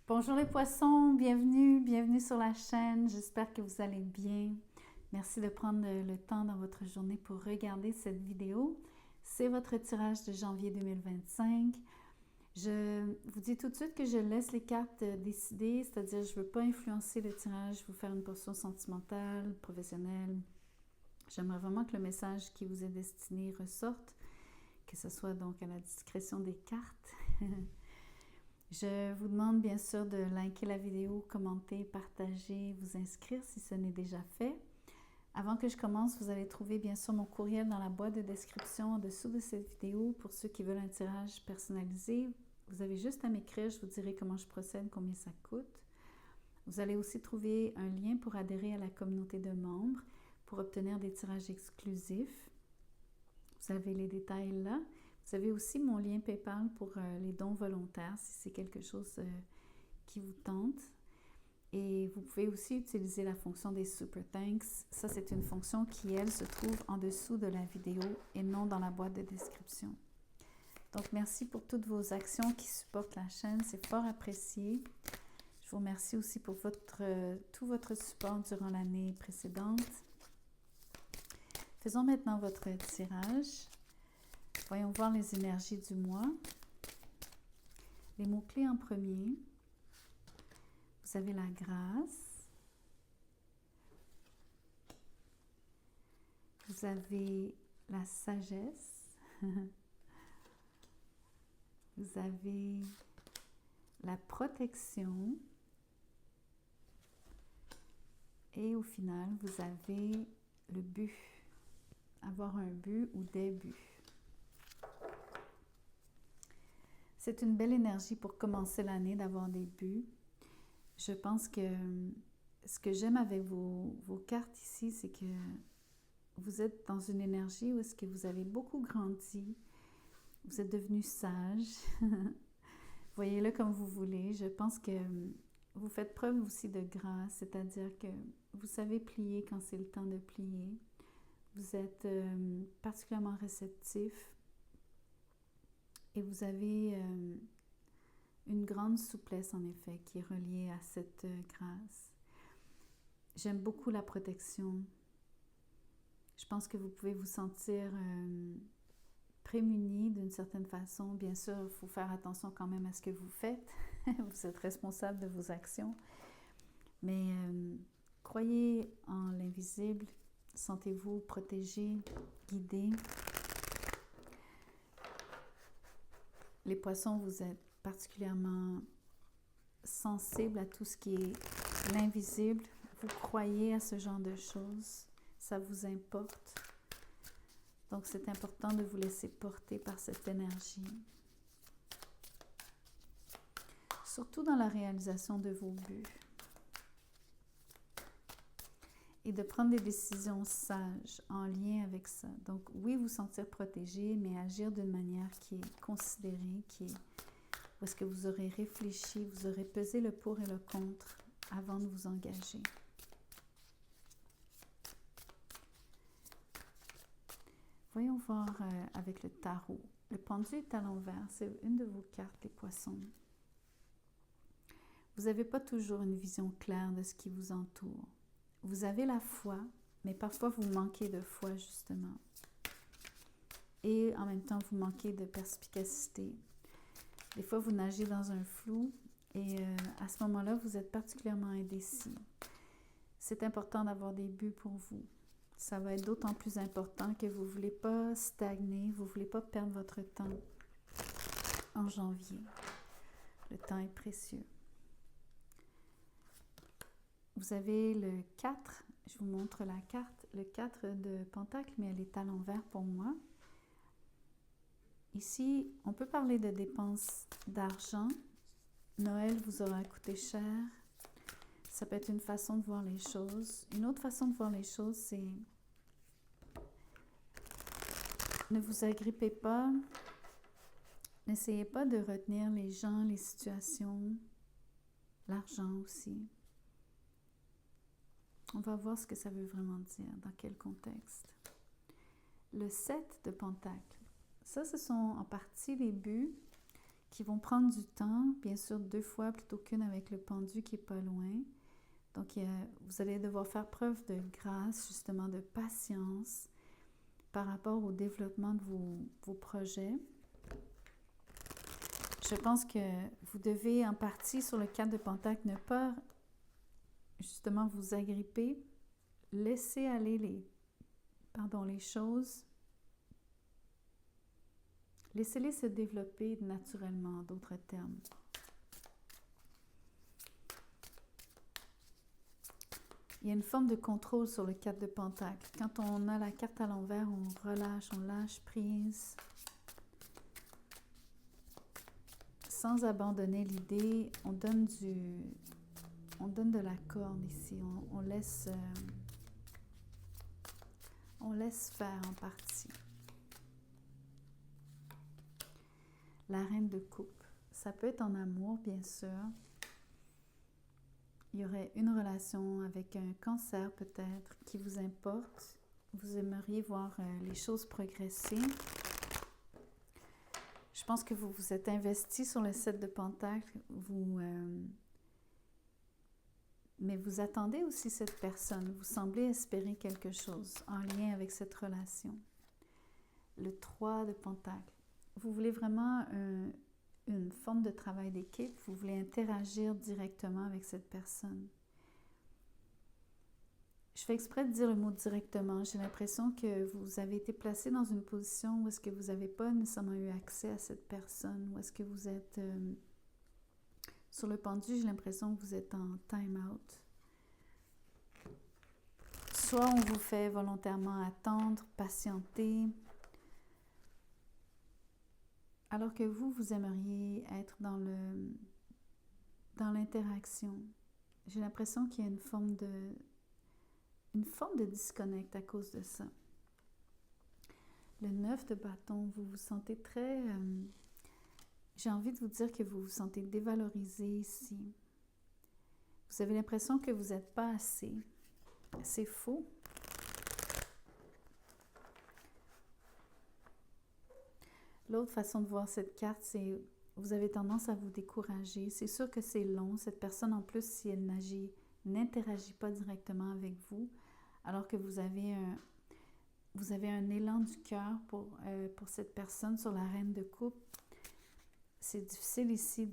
Bonjour les poissons, bienvenue sur la chaîne. J'espère que vous allez bien. Merci de prendre le temps dans votre journée pour regarder cette vidéo. C'est votre tirage de janvier 2025. Je vous dis tout de suite que je laisse les cartes décider, c'est-à-dire je ne veux pas influencer le tirage, vous faire une portion sentimentale, professionnelle. J'aimerais vraiment que le message qui vous est destiné ressorte, que ce soit donc à la discrétion des cartes. Je vous demande bien sûr de liker la vidéo, commenter, partager, vous inscrire si ce n'est déjà fait. Avant que je commence, vous allez trouver bien sûr mon courriel dans la boîte de description en dessous de cette vidéo pour ceux qui veulent un tirage personnalisé. Vous avez juste à m'écrire, je vous dirai comment je procède, combien ça coûte. Vous allez aussi trouver un lien pour adhérer à la communauté de membres pour obtenir des tirages exclusifs. Vous avez les détails là. Vous avez aussi mon lien PayPal pour les dons volontaires si c'est quelque chose qui vous tente. Et vous pouvez aussi utiliser la fonction des Super Thanks. Ça, c'est une fonction qui, elle, se trouve en dessous de la vidéo et non dans la boîte de description. Donc, merci pour toutes vos actions qui supportent la chaîne. C'est fort apprécié. Je vous remercie aussi pour tout votre support durant l'année précédente. Faisons maintenant votre tirage. Voyons voir les énergies du mois. Les mots-clés en premier. Vous avez la grâce. Vous avez la sagesse. Vous avez la protection. Et au final, vous avez le but. Avoir un but ou des buts. C'est une belle énergie pour commencer l'année d'avoir des buts. Je pense que ce que j'aime avec vos cartes ici, c'est que vous êtes dans une énergie où est-ce que vous avez beaucoup grandi, vous êtes devenu sage. Voyez-le comme vous voulez. Je pense que vous faites preuve aussi de grâce, c'est-à-dire que vous savez plier quand c'est le temps de plier. Vous êtes particulièrement réceptif. Et vous avez une grande souplesse, en effet, qui est reliée à cette grâce. J'aime beaucoup la protection. Je pense que vous pouvez vous sentir prémuni d'une certaine façon. Bien sûr, il faut faire attention quand même à ce que vous faites. Vous êtes responsable de vos actions. Mais croyez en l'invisible. Sentez-vous protégé, guidé. Les poissons, vous êtes particulièrement sensibles à tout ce qui est l'invisible. Vous croyez à ce genre de choses. Ça vous importe. Donc, c'est important de vous laisser porter par cette énergie. Surtout dans la réalisation de vos buts. Et de prendre des décisions sages en lien avec ça. Donc, oui, vous sentir protégé, mais agir d'une manière qui est considérée, où est-ce que vous aurez réfléchi, vous aurez pesé le pour et le contre avant de vous engager. Voyons voir avec le tarot. Le pendu est à l'envers, c'est une de vos cartes, les poissons. Vous n'avez pas toujours une vision claire de ce qui vous entoure. Vous avez la foi, mais parfois vous manquez de foi justement. Et en même temps, vous manquez de perspicacité. Des fois, vous nagez dans un flou et à ce moment-là, vous êtes particulièrement indécis. C'est important d'avoir des buts pour vous. Ça va être d'autant plus important que vous ne voulez pas stagner, vous ne voulez pas perdre votre temps en janvier. Le temps est précieux. Vous avez le 4, je vous montre la carte, le 4 de Pentacle, mais elle est à l'envers pour moi. Ici, on peut parler de dépenses d'argent. Noël vous aura coûté cher. Ça peut être une façon de voir les choses. Une autre façon de voir les choses, c'est ne vous agrippez pas. N'essayez pas de retenir les gens, les situations, l'argent aussi. On va voir ce que ça veut vraiment dire, dans quel contexte. Le 7 de Pentacle. Ça, ce sont en partie les buts qui vont prendre du temps, bien sûr 2 fois plutôt qu'une avec le pendu qui n'est pas loin. Donc, vous allez devoir faire preuve de grâce, justement de patience par rapport au développement de vos projets. Je pense que vous devez en partie sur le 4 de Pentacle ne pas justement vous agripper, laisser aller les choses. Laissez-les se développer naturellement, en d'autres termes. Il y a une forme de contrôle sur le 4 de Pentacle. Quand on a la carte à l'envers, on relâche, on lâche prise. Sans abandonner l'idée, on donne de la corde ici. On laisse faire en partie. La reine de coupe. Ça peut être en amour, bien sûr. Il y aurait une relation avec un cancer peut-être qui vous importe. Vous aimeriez voir les choses progresser. Je pense que vous vous êtes investi sur le 7 de Pentacle. Mais vous attendez aussi cette personne. Vous semblez espérer quelque chose en lien avec cette relation. Le 3 de Pentacle. Vous voulez vraiment une forme de travail d'équipe. Vous voulez interagir directement avec cette personne. Je fais exprès de dire le mot directement. J'ai l'impression que vous avez été placé dans une position où est-ce que vous n'avez pas nécessairement eu accès à cette personne, où est-ce que vous êtes sur le pendu, j'ai l'impression que vous êtes en time-out. Soit on vous fait volontairement attendre, patienter, alors que vous aimeriez être dans l'interaction. J'ai l'impression qu'il y a une forme de disconnect à cause de ça. Le 9 de bâton, vous vous sentez très... j'ai envie de vous dire que vous vous sentez dévalorisé ici. Vous avez l'impression que vous n'êtes pas assez. C'est faux. L'autre façon de voir cette carte, c'est vous avez tendance à vous décourager. C'est sûr que c'est long. Cette personne, en plus, si elle n'interagit pas directement avec vous, alors que vous avez un élan du cœur pour cette personne sur la reine de coupe, c'est difficile ici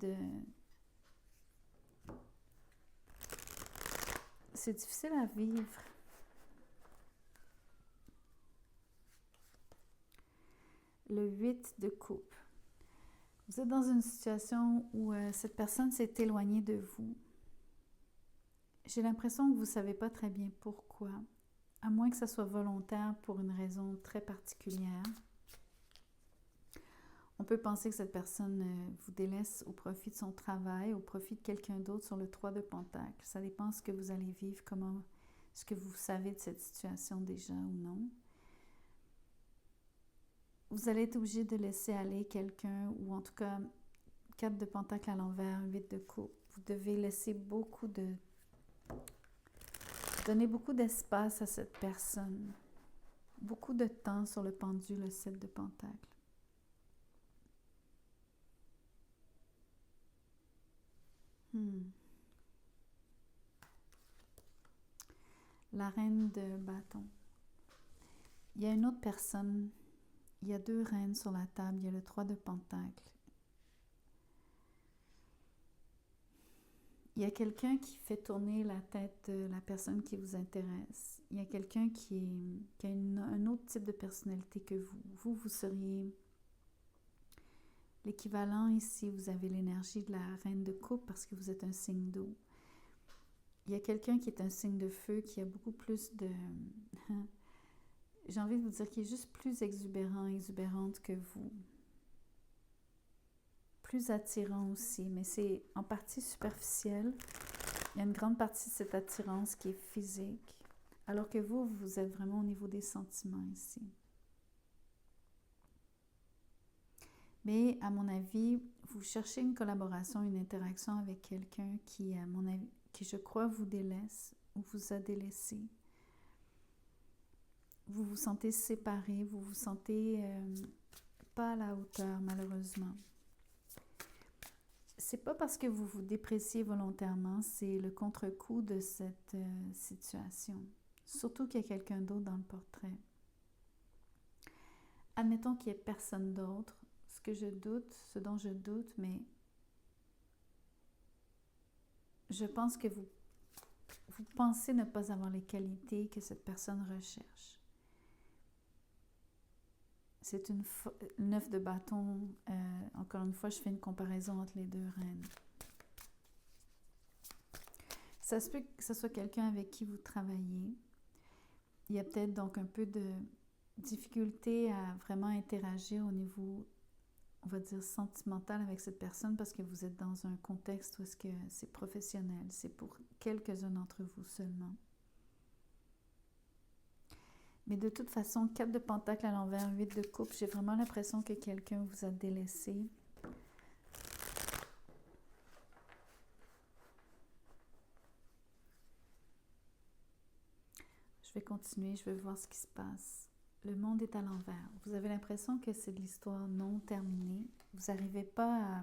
c'est difficile à vivre. Le 8 de coupe. Vous êtes dans une situation où cette personne s'est éloignée de vous. J'ai l'impression que vous ne savez pas très bien pourquoi, à moins que ça soit volontaire pour une raison très particulière. On peut penser que cette personne vous délaisse au profit de son travail, au profit de quelqu'un d'autre sur le 3 de Pentacle. Ça dépend de ce que vous allez vivre, ce que vous savez de cette situation déjà ou non. Vous allez être obligé de laisser aller quelqu'un, ou en tout cas, 4 de Pentacle à l'envers, 8 de coupe. Vous devez laisser donner beaucoup d'espace à cette personne. Beaucoup de temps sur le pendu, le 7 de Pentacle. La reine de bâton. Il y a une autre personne. Il y a 2 reines sur la table. Il y a le 3 de Pentacle. Il y a quelqu'un qui fait tourner la tête de la personne qui vous intéresse. Il y a quelqu'un qui a un autre type de personnalité que vous. Vous seriez l'équivalent ici. Vous avez l'énergie de la reine de coupe parce que vous êtes un signe d'eau. Il y a quelqu'un qui est un signe de feu, qui a beaucoup plus de... J'ai envie de vous dire qu'il est juste plus exubérante que vous. Plus attirant aussi, mais c'est en partie superficiel. Il y a une grande partie de cette attirance qui est physique, alors que vous êtes vraiment au niveau des sentiments ici. Mais à mon avis, vous cherchez une collaboration, une interaction avec quelqu'un qui, à mon avis, qui je crois vous délaisse ou vous a délaissé. Vous vous sentez séparé, vous vous sentez pas à la hauteur malheureusement. c'est pas parce que vous vous dépréciez volontairement, c'est le contre-coup de cette situation. Surtout qu'il y a quelqu'un d'autre dans le portrait. Admettons qu'il n'y ait personne d'autre. Ce dont je doute, mais je pense que vous pensez ne pas avoir les qualités que cette personne recherche. C'est une 9 de bâton. Encore une fois, je fais une comparaison entre les deux reines. Ça se peut que ce soit quelqu'un avec qui vous travaillez. Il y a peut-être donc un peu de difficulté à vraiment interagir au niveau, on va dire, sentimental avec cette personne parce que vous êtes dans un contexte où est-ce que c'est professionnel. C'est pour quelques-uns d'entre vous seulement. Mais de toute façon, 4 de pentacle à l'envers, 8 de coupe, j'ai vraiment l'impression que quelqu'un vous a délaissé. Je vais continuer, je vais voir ce qui se passe. Le monde est à l'envers. Vous avez l'impression que c'est de l'histoire non terminée. Vous n'arrivez pas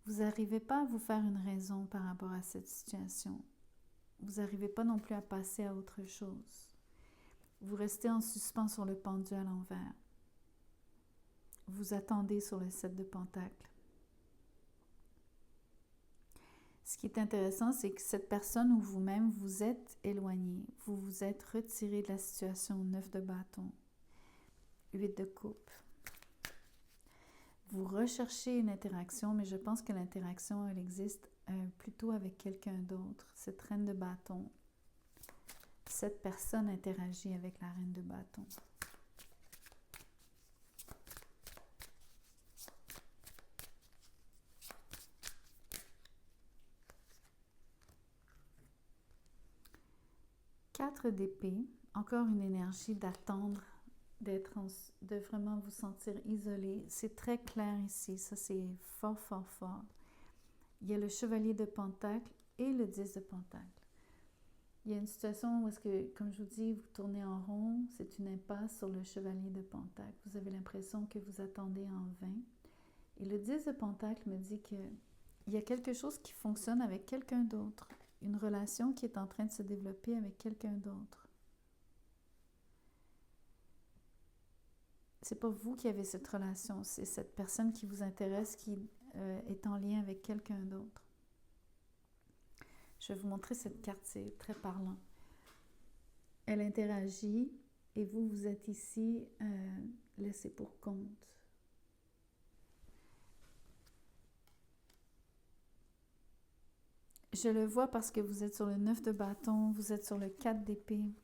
à vous faire une raison par rapport à cette situation. Vous n'arrivez pas non plus à passer à autre chose. Vous restez en suspens sur le pendu à l'envers. Vous attendez sur le 7 de pentacle. Ce qui est intéressant, c'est que cette personne ou vous-même vous êtes éloigné. Vous vous êtes retiré de la situation 9 de bâton, 8 de coupe. Vous recherchez une interaction, mais je pense que l'interaction, elle existe plutôt avec quelqu'un d'autre. Cette reine de bâton. Cette personne interagit avec la reine de bâton. Quatre d'épée, encore une énergie d'attendre, de vraiment vous sentir isolé. C'est très clair ici, ça c'est fort, fort, fort. Il y a le chevalier de pentacle et le 10 de pentacle. Il y a une situation où est-ce que, comme je vous dis, vous tournez en rond, c'est une impasse sur le chevalier de pentacle. Vous avez l'impression que vous attendez en vain. Et le 10 de pentacle me dit qu'il y a quelque chose qui fonctionne avec quelqu'un d'autre. Une relation qui est en train de se développer avec quelqu'un d'autre. C'est pas vous qui avez cette relation, c'est cette personne qui vous intéresse qui est en lien avec quelqu'un d'autre. Je vais vous montrer cette carte, c'est très parlant. Elle interagit et vous êtes ici laissé pour compte. Je le vois parce que vous êtes sur le 9 de bâton, vous êtes sur le 4 d'épée.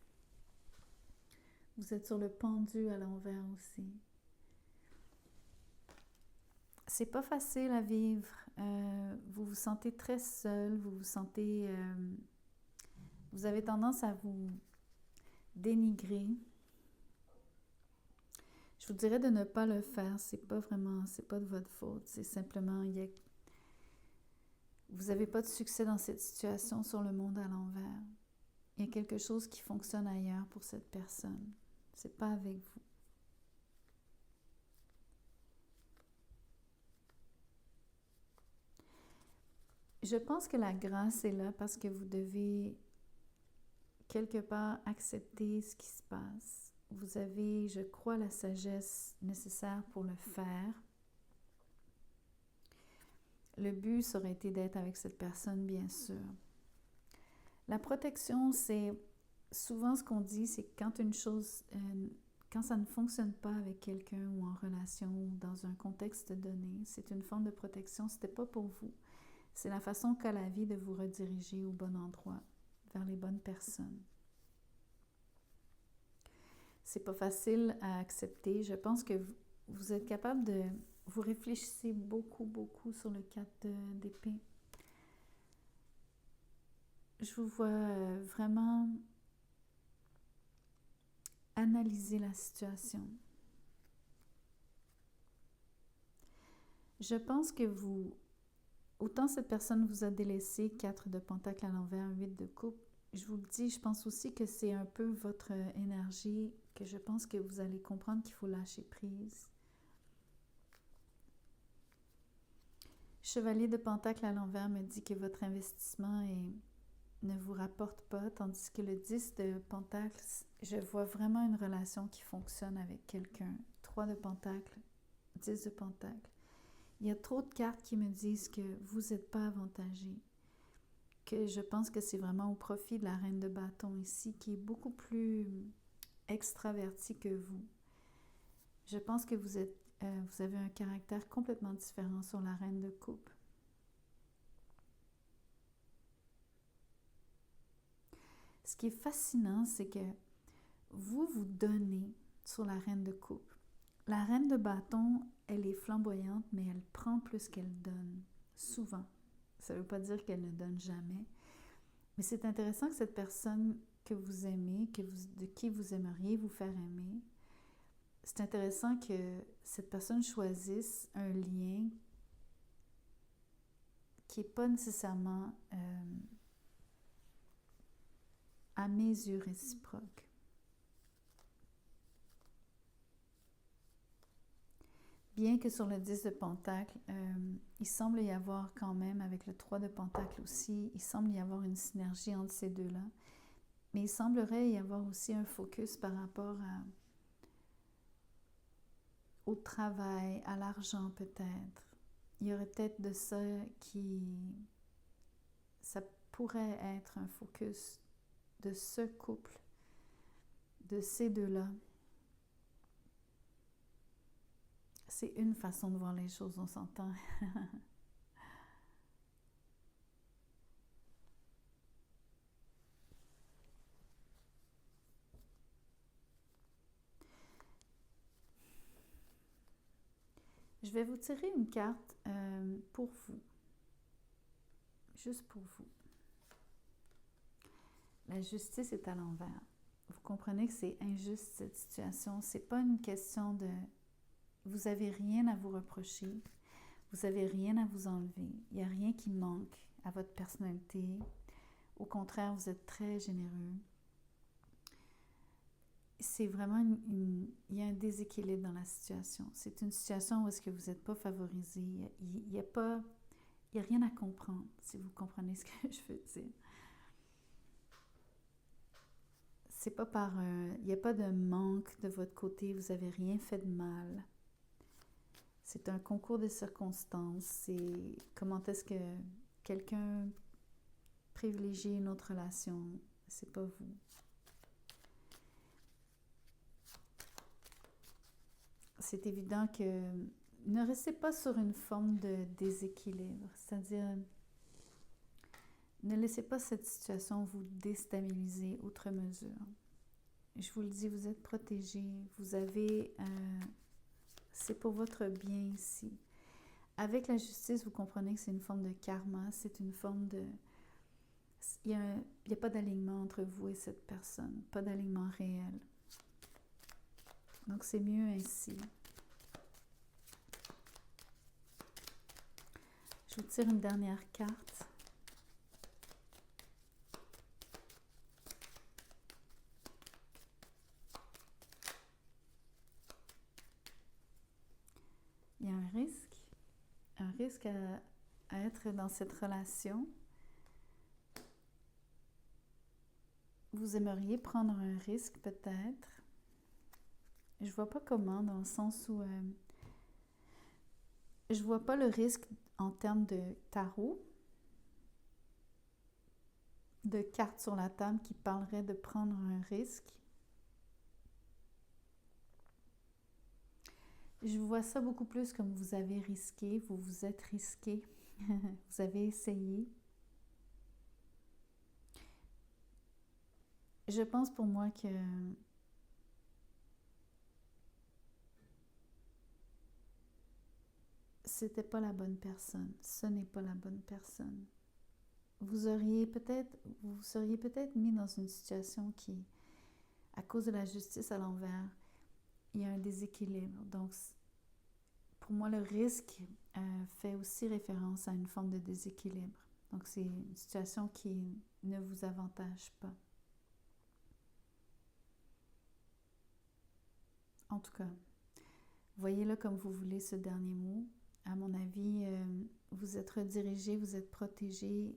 Vous êtes sur le pendu à l'envers aussi. C'est pas facile à vivre. Vous vous sentez très seul, vous vous sentez... vous avez tendance à vous dénigrer. Je vous dirais de ne pas le faire. C'est pas de votre faute. C'est simplement... Vous n'avez pas de succès dans cette situation sur le monde à l'envers. Il y a quelque chose qui fonctionne ailleurs pour cette personne. C'est pas avec vous. Je pense que la grâce est là parce que vous devez quelque part accepter ce qui se passe. Vous avez, je crois, la sagesse nécessaire pour le faire. Le but, ça aurait été d'être avec cette personne, bien sûr. La protection, c'est souvent ce qu'on dit, c'est que quand une chose, quand ça ne fonctionne pas avec quelqu'un ou en relation ou dans un contexte donné, c'est une forme de protection. C'était pas pour vous. C'est la façon qu'a la vie de vous rediriger au bon endroit, vers les bonnes personnes. C'est pas facile à accepter. Je pense que vous êtes capable de... Vous réfléchissez beaucoup, beaucoup sur le 4 d'épée. Je vous vois vraiment analyser la situation. Je pense que autant cette personne vous a délaissé, 4 de pentacle à l'envers, 8 de coupe, je vous le dis, je pense aussi que c'est un peu votre énergie, que je pense que vous allez comprendre qu'il faut lâcher prise. Chevalier de Pentacle à l'envers me dit que votre investissement ne vous rapporte pas, tandis que le 10 de Pentacle, je vois vraiment une relation qui fonctionne avec quelqu'un. 3 de Pentacle, 10 de Pentacle. Il y a trop de cartes qui me disent que vous n'êtes pas avantagé, que je pense que c'est vraiment au profit de la Reine de Bâton ici, qui est beaucoup plus extravertie que vous. Je pense que vous avez un caractère complètement différent sur la Reine de Coupe. Ce qui est fascinant, c'est que vous donnez sur la Reine de Coupe. La Reine de Bâton, elle est flamboyante, mais elle prend plus qu'elle donne, souvent. Ça ne veut pas dire qu'elle ne donne jamais. Mais c'est intéressant que cette personne que vous aimez, de qui vous aimeriez vous faire aimer, c'est intéressant que cette personne choisisse un lien qui n'est pas nécessairement à mes yeux réciproque. Bien que sur le 10 de Pentacle, il semble y avoir quand même, avec le 3 de Pentacle aussi, il semble y avoir une synergie entre ces deux-là. Mais il semblerait y avoir aussi un focus par rapport au travail, à l'argent peut-être. Il y aurait peut-être de ça ça pourrait être un focus de ce couple, de ces deux-là. C'est une façon de voir les choses, on s'entend. Je vais vous tirer une carte pour vous. Juste pour vous. La justice est à l'envers. Vous comprenez que c'est injuste cette situation. C'est pas une question de... Vous avez rien à vous reprocher. Vous avez rien à vous enlever. Il n'y a rien qui manque à votre personnalité. Au contraire, vous êtes très généreux. C'est vraiment il y a un déséquilibre dans la situation. C'est une situation où est-ce que vous n'êtes pas favorisé. Il n'y a rien à comprendre, si vous comprenez ce que je veux dire. C'est pas il n'y a pas de manque de votre côté, vous n'avez rien fait de mal. C'est un concours de circonstances. C'est comment est-ce que quelqu'un privilégie une autre relation. C'est pas vous. C'est évident que ne restez pas sur une forme de déséquilibre, c'est-à-dire ne laissez pas cette situation vous déstabiliser outre mesure. Je vous le dis, vous êtes protégé, vous avez... c'est pour votre bien ici. Avec la justice, vous comprenez que c'est une forme de karma, c'est une forme de... Il n'y a pas d'alignement entre vous et cette personne, pas d'alignement réel. Donc, c'est mieux ainsi. Je vous tire une dernière carte. Il y a un risque à être dans cette relation. Vous aimeriez prendre un risque peut-être. Je vois pas comment, dans le sens où je vois pas le risque en termes de tarot, de cartes sur la table qui parleraient de prendre un risque. Je vois ça beaucoup plus comme vous avez risqué, vous vous êtes risqué, vous avez essayé. Je pense pour moi que c'était pas la bonne personne. Ce n'est pas la bonne personne. Vous seriez peut-être mis dans une situation qui, à cause de la justice à l'envers, il y a un déséquilibre. Donc, pour moi, le risque fait aussi référence à une forme de déséquilibre. Donc, c'est une situation qui ne vous avantage pas. En tout cas, voyez-le comme vous voulez ce dernier mot. À mon avis, vous êtes redirigé, vous êtes protégé.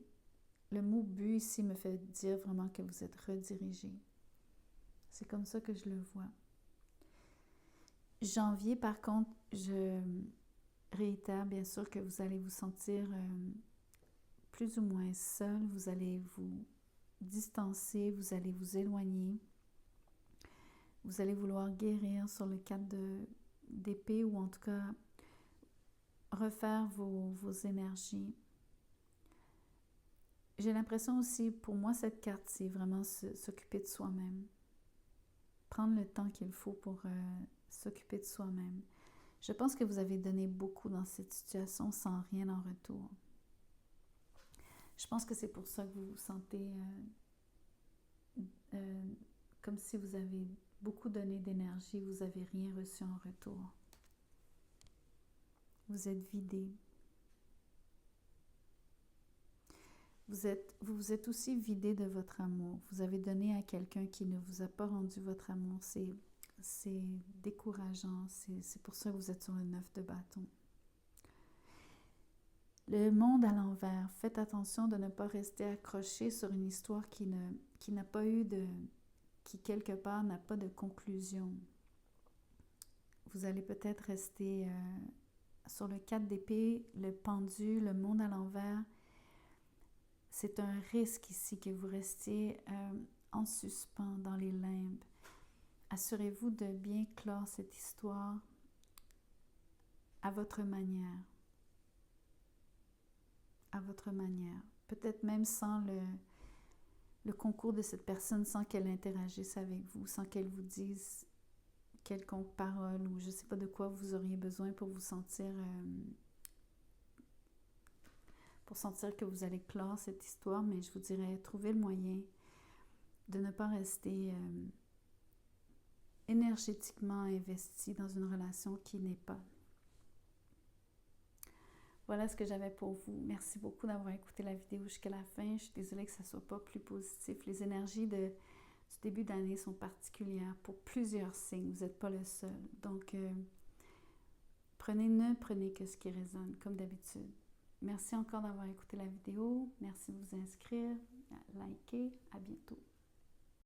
Le mot but ici me fait dire vraiment que vous êtes redirigé. C'est comme ça que je le vois. Janvier, par contre, je réitère bien sûr que vous allez vous sentir plus ou moins seul. Vous allez vous distancer, vous allez vous éloigner. Vous allez vouloir guérir sur le cadre d'épée ou en tout cas refaire vos énergies. J'ai l'impression aussi, pour moi, cette carte, c'est vraiment s'occuper de soi-même. Prendre le temps qu'il faut pour s'occuper de soi-même. Je pense que vous avez donné beaucoup dans cette situation sans rien en retour. Je pense que c'est pour ça que vous vous sentez comme si vous avez beaucoup donné d'énergie, vous n'avez rien reçu en retour. Vous êtes vidé. Vous vous êtes aussi vidé de votre amour. Vous avez donné à quelqu'un qui ne vous a pas rendu votre amour. C'est décourageant. C'est pour ça que vous êtes sur le 9 de bâton. Le monde à l'envers. Faites attention de ne pas rester accroché sur une histoire qui n'a pas eu qui quelque part n'a pas de conclusion. Vous allez peut-être rester sur le 4 d'épée, le pendu, le monde à l'envers. C'est un risque ici que vous restiez en suspens dans les limbes. Assurez-vous de bien clore cette histoire à votre manière. À votre manière. Peut-être même sans le concours de cette personne, sans qu'elle interagisse avec vous, sans qu'elle vous dise quelconque parole ou je ne sais pas de quoi vous auriez besoin pour vous sentir... pour sentir que vous allez clore cette histoire, mais je vous dirais, trouvez le moyen de ne pas rester énergétiquement investi dans une relation qui n'est pas. Voilà ce que j'avais pour vous. Merci beaucoup d'avoir écouté la vidéo jusqu'à la fin. Je suis désolée que ça ne soit pas plus positif. Les énergies du début d'année sont particulières pour plusieurs signes. Vous n'êtes pas le seul. Donc, prenez que ce qui résonne, comme d'habitude. Merci encore d'avoir écouté la vidéo. Merci de vous inscrire, liker. À bientôt.